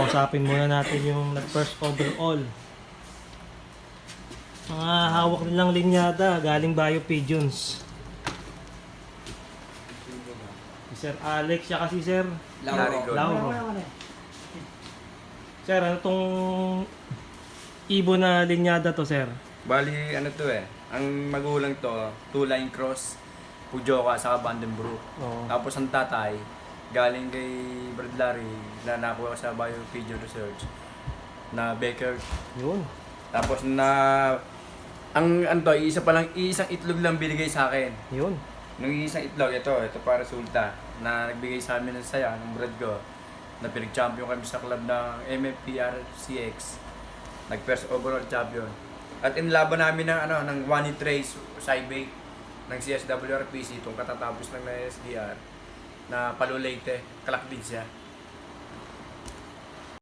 Kausapin muna natin yung nag-first overall. Mga hawak nilang linyada, galing Bio Pigeons. Si Sir Alex, siya kasi Sir Lauro. Sir, ano tong ibo na linyada to, Sir? Bali, ano to eh. Ang magulang to, two-line cross, Pujoka sa Vandenbroek. Oo. Tapos ang tatay, galing kay Brad Larry na nakuha sa Biopigeon Research na Becker. Yun. Tapos ang to, isang itlog lang binigay sa akin. Yun. Nung isang itlog, ito para sulta, na nagbigay sa amin ng saya, ng brad ko, na pinag-champion kami sa club ng MFPRCX. Nag-first overall champion. At inlaban namin ng one-hit race, side-bake, ng CSWRPC, itong katatapos lang na SDR, na Palu Leyte, kalak din siya.